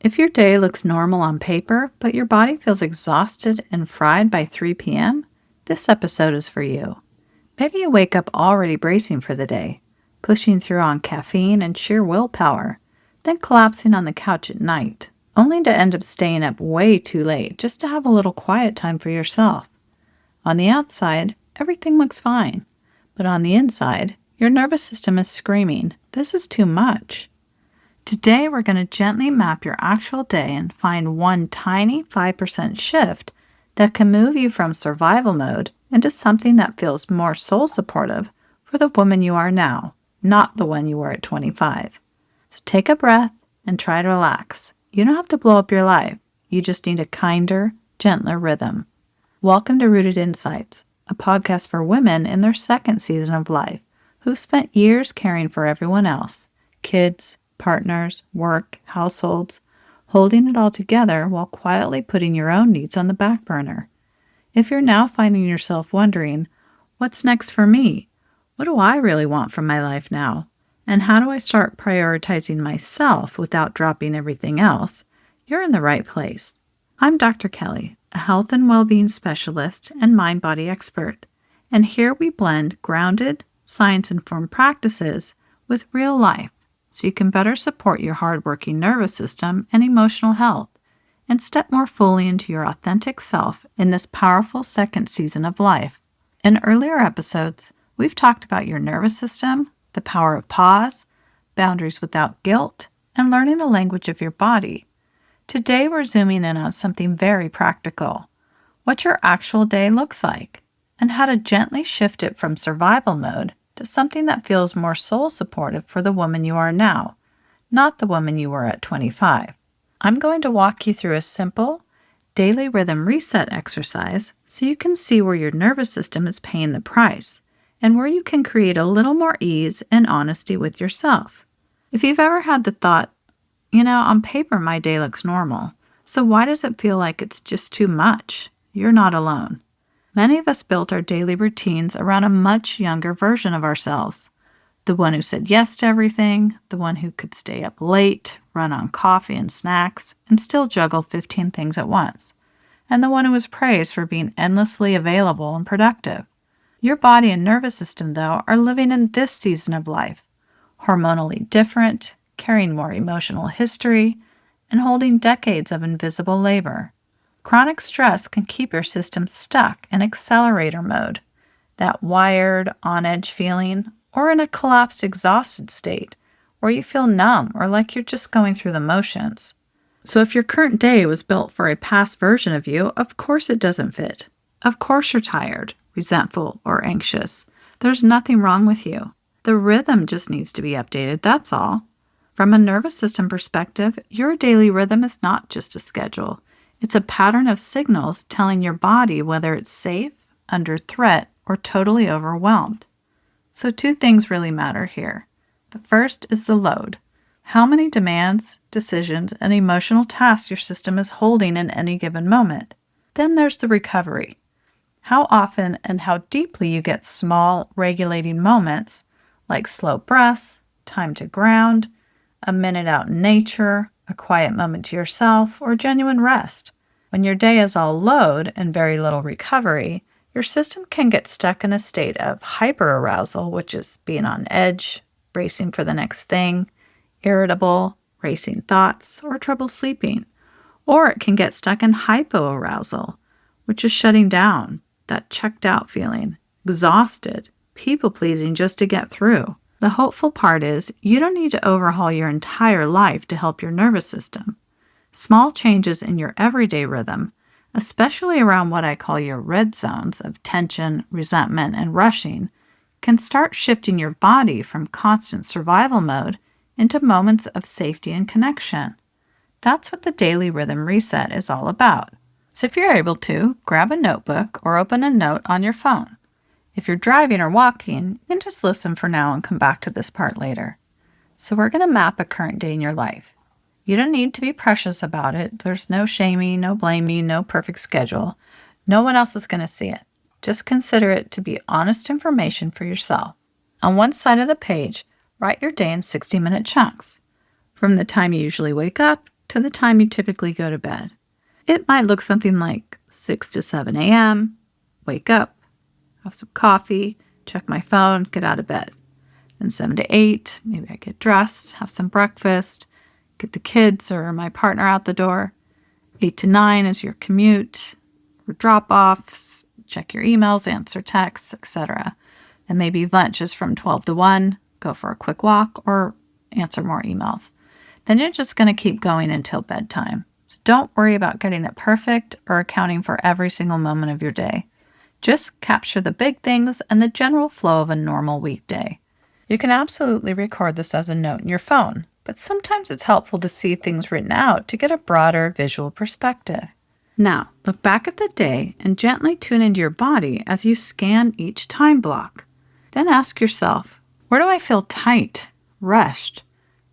If your day looks normal on paper, but your body feels exhausted and fried by 3 p.m., this episode is for you. Maybe you wake up already bracing for the day, pushing through on caffeine and sheer willpower, then collapsing on the couch at night, only to end up staying up way too late just to have a little quiet time for yourself. On the outside, everything looks fine, but on the inside, your nervous system is screaming, "This is too much." Today, we're going to gently map your actual day and find one tiny 5% shift that can move you from survival mode into something that feels more soul-supportive for the woman you are now, not the one you were at 25. So take a breath and try to relax. You don't have to blow up your life. You just need a kinder, gentler rhythm. Welcome to Rooted Insights, a podcast for women in their second season of life who've spent years caring for everyone else, kids, partners, work, households, holding it all together while quietly putting your own needs on the back burner. If you're now finding yourself wondering, what's next for me? What do I really want from my life now? And how do I start prioritizing myself without dropping everything else? You're in the right place. I'm Dr. Kelley, a health and well-being specialist and mind-body expert. And here we blend grounded, science-informed practices with real life so you can better support your hardworking nervous system and emotional health and step more fully into your authentic self in this powerful second season of life. In earlier episodes, we've talked about your nervous system, the power of pause, boundaries without guilt, and learning the language of your body. Today, we're zooming in on something very practical, what your actual day looks like, and how to gently shift it from survival mode to something that feels more soul-supportive for the woman you are now, not the woman you were at 25. I'm going to walk you through a simple daily rhythm reset exercise so you can see where your nervous system is paying the price and where you can create a little more ease and honesty with yourself. If you've ever had the thought, on paper my day looks normal, so why does it feel like it's just too much? You're not alone. Many of us built our daily routines around a much younger version of ourselves. The one who said yes to everything, the one who could stay up late, run on coffee and snacks, and still juggle 15 things at once, and the one who was praised for being endlessly available and productive. Your body and nervous system, though, are living in this season of life, hormonally different, carrying more emotional history, and holding decades of invisible labor. Chronic stress can keep your system stuck in accelerator mode, that wired, on-edge feeling, or in a collapsed, exhausted state, where you feel numb or like you're just going through the motions. So if your current day was built for a past version of you, of course it doesn't fit. Of course you're tired, resentful, or anxious. There's nothing wrong with you. The rhythm just needs to be updated, that's all. From a nervous system perspective, your daily rhythm is not just a schedule. It's a pattern of signals telling your body whether it's safe, under threat, or totally overwhelmed. So 2 things really matter here. The first is the load. How many demands, decisions, and emotional tasks your system is holding in any given moment. Then there's the recovery. How often and how deeply you get small, regulating moments like slow breaths, time to ground, a minute out in nature, a quiet moment to yourself, or genuine rest. When your day is all load and very little recovery, your system can get stuck in a state of hyperarousal, which is being on edge, bracing for the next thing, irritable, racing thoughts, or trouble sleeping. Or it can get stuck in hypoarousal, which is shutting down, that checked out feeling, exhausted, people-pleasing just to get through. The hopeful part is you don't need to overhaul your entire life to help your nervous system. Small changes in your everyday rhythm, especially around what I call your red zones of tension, resentment, and rushing, can start shifting your body from constant survival mode into moments of safety and connection. That's what the daily rhythm reset is all about. So if you're able to, grab a notebook or open a note on your phone. If you're driving or walking, you can just listen for now and come back to this part later. So we're going to map a current day in your life. You don't need to be precious about it. There's no shaming, no blaming, no perfect schedule. No one else is going to see it. Just consider it to be honest information for yourself. On one side of the page, write your day in 60-minute chunks, from the time you usually wake up to the time you typically go to bed. It might look something like 6 to 7 a.m., wake up, have some coffee, check my phone, get out of bed. Then 7 to 8, maybe I get dressed, have some breakfast, get the kids or my partner out the door. 8 to 9 is your commute, or drop-offs, check your emails, answer texts, etc. And maybe lunch is from 12 to 1, go for a quick walk, or answer more emails. Then you're just going to keep going until bedtime. So don't worry about getting it perfect or accounting for every single moment of your day. Just capture the big things and the general flow of a normal weekday. You can absolutely record this as a note in your phone, but sometimes it's helpful to see things written out to get a broader visual perspective. Now, look back at the day and gently tune into your body as you scan each time block. Then ask yourself, where do I feel tight, rushed,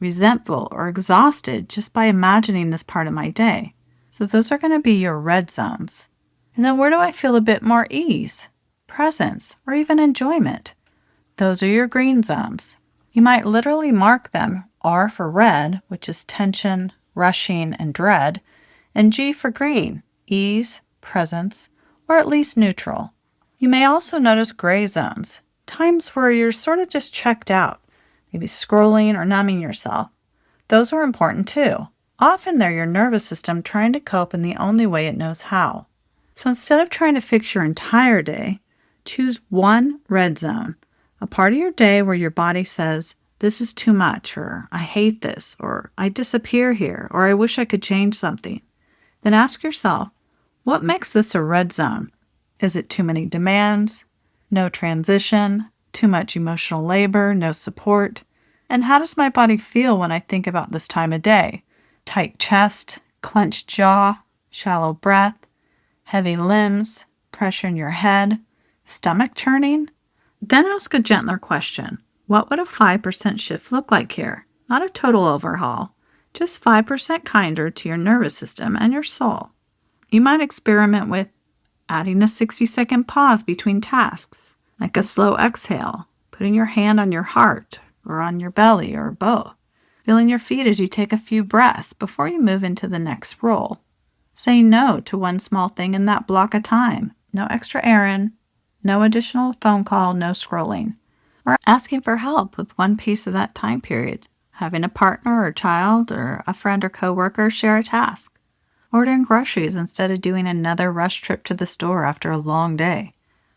resentful, or exhausted just by imagining this part of my day? So those are going to be your red zones. And then where do I feel a bit more ease, presence, or even enjoyment? Those are your green zones. You might literally mark them R for red, which is tension, rushing, and dread, and G for green, ease, presence, or at least neutral. You may also notice gray zones, times where you're sort of just checked out, maybe scrolling or numbing yourself. Those are important too. Often they're your nervous system trying to cope in the only way it knows how. So instead of trying to fix your entire day, choose one red zone, a part of your day where your body says, this is too much, or I hate this, or I disappear here, or I wish I could change something. Then ask yourself, what makes this a red zone? Is it too many demands, no transition, too much emotional labor, no support? And how does my body feel when I think about this time of day? Tight chest, clenched jaw, shallow breath, heavy limbs, pressure in your head, stomach churning? Then ask a gentler question. What would a 5% shift look like here? Not a total overhaul, just 5% kinder to your nervous system and your soul. You might experiment with adding a 60-second pause between tasks, like a slow exhale, putting your hand on your heart or on your belly or both, feeling your feet as you take a few breaths before you move into the next role. Saying no to one small thing in that block of time, no extra errand, no additional phone call, no scrolling. Or asking for help with one piece of that time period, having a partner or child or a friend or coworker share a task. Ordering groceries instead of doing another rush trip to the store after a long day.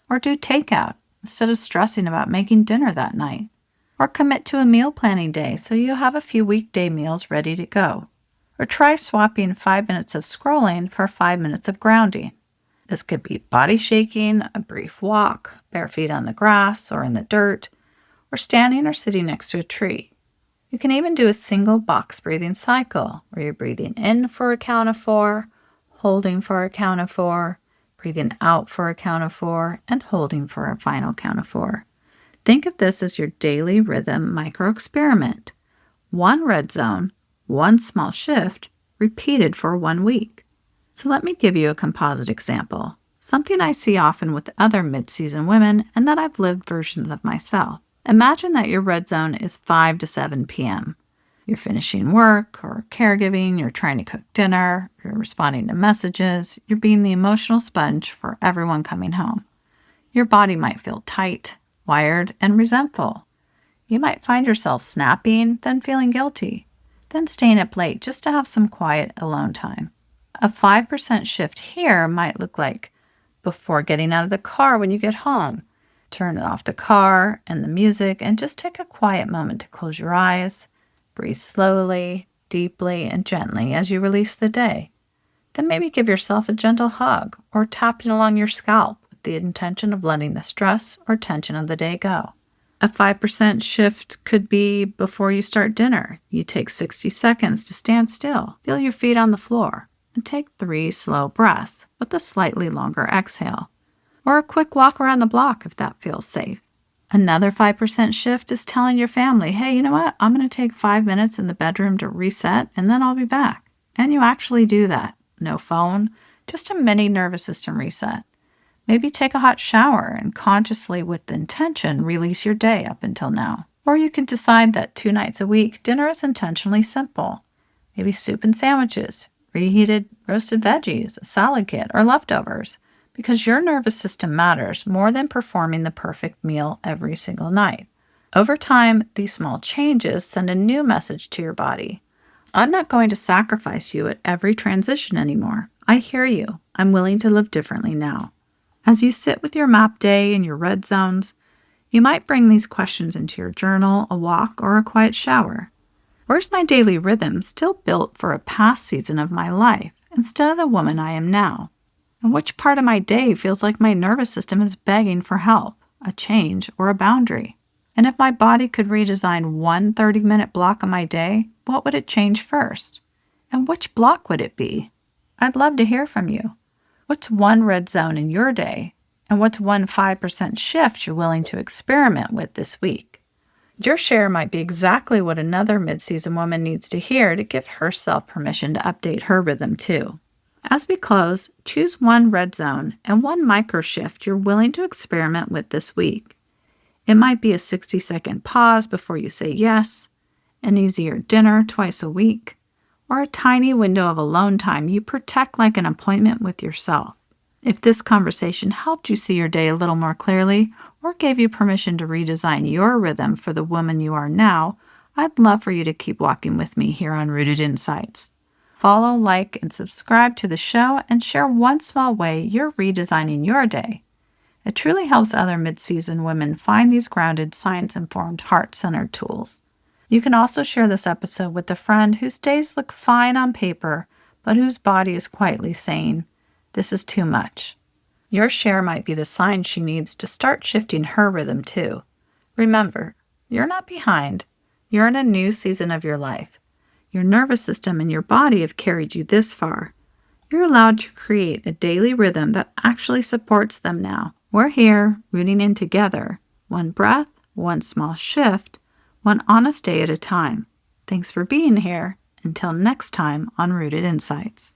Or do takeout instead of stressing about making dinner that night. Or commit to a meal planning day so you have a few weekday meals ready to go. Or try swapping 5 minutes of scrolling for 5 minutes of grounding. This could be body shaking, a brief walk, bare feet on the grass or in the dirt, or standing or sitting next to a tree. You can even do a single box breathing cycle where you're breathing in for a count of 4, holding for a count of 4, breathing out for a count of 4, and holding for a final count of 4. Think of this as your daily rhythm micro-experiment. One red zone, one small shift, repeated for 1 week. So let me give you a composite example, something I see often with other mid-season women and that I've lived versions of myself. Imagine that your red zone is 5 to 7 p.m. You're finishing work or caregiving, you're trying to cook dinner, you're responding to messages, you're being the emotional sponge for everyone coming home. Your body might feel tight, wired, and resentful. You might find yourself snapping, then feeling guilty, then staying up late just to have some quiet alone time. A 5% shift here might look like before getting out of the car when you get home. Turn off the car and the music and just take a quiet moment to close your eyes. Breathe slowly, deeply, and gently as you release the day. Then maybe give yourself a gentle hug or tapping along your scalp with the intention of letting the stress or tension of the day go. A 5% shift could be before you start dinner. You take 60 seconds to stand still, feel your feet on the floor, and take 3 slow breaths with a slightly longer exhale. Or a quick walk around the block if that feels safe. Another 5% shift is telling your family, hey, you know what? I'm going to take 5 minutes in the bedroom to reset and then I'll be back. And you actually do that. No phone, just a mini nervous system reset. Maybe take a hot shower and consciously with intention release your day up until now. Or you can decide that 2 nights a week, dinner is intentionally simple. Maybe soup and sandwiches, reheated roasted veggies, a salad kit, or leftovers, because your nervous system matters more than performing the perfect meal every single night. Over time, these small changes send a new message to your body. I'm not going to sacrifice you at every transition anymore. I hear you. I'm willing to live differently now. As you sit with your map day and your red zones, you might bring these questions into your journal, a walk, or a quiet shower. Where's my daily rhythm still built for a past season of my life instead of the woman I am now? And which part of my day feels like my nervous system is begging for help, a change, or a boundary? And if my body could redesign one 30-minute block of my day, what would it change first? And which block would it be? I'd love to hear from you. What's one red zone in your day? And what's one 5% shift you're willing to experiment with this week? Your share might be exactly what another mid-season woman needs to hear to give herself permission to update her rhythm too. As we close, choose one red zone and one micro shift you're willing to experiment with this week. It might be a 60-second pause before you say yes, an easier dinner twice a week, or a tiny window of alone time you protect like an appointment with yourself. If this conversation helped you see your day a little more clearly or gave you permission to redesign your rhythm for the woman you are now, I'd love for you to keep walking with me here on Rooted Insights. Follow, like, and subscribe to the show and share one small way you're redesigning your day. It truly helps other mid-season women find these grounded, science-informed, heart-centered tools. You can also share this episode with a friend whose days look fine on paper, but whose body is quietly saying, "This is too much." Your share might be the sign she needs to start shifting her rhythm too. Remember, you're not behind. You're in a new season of your life. Your nervous system and your body have carried you this far. You're allowed to create a daily rhythm that actually supports them now. We're here, rooting in together. One breath, one small shift, one honest day at a time. Thanks for being here. Until next time on Rooted Insights.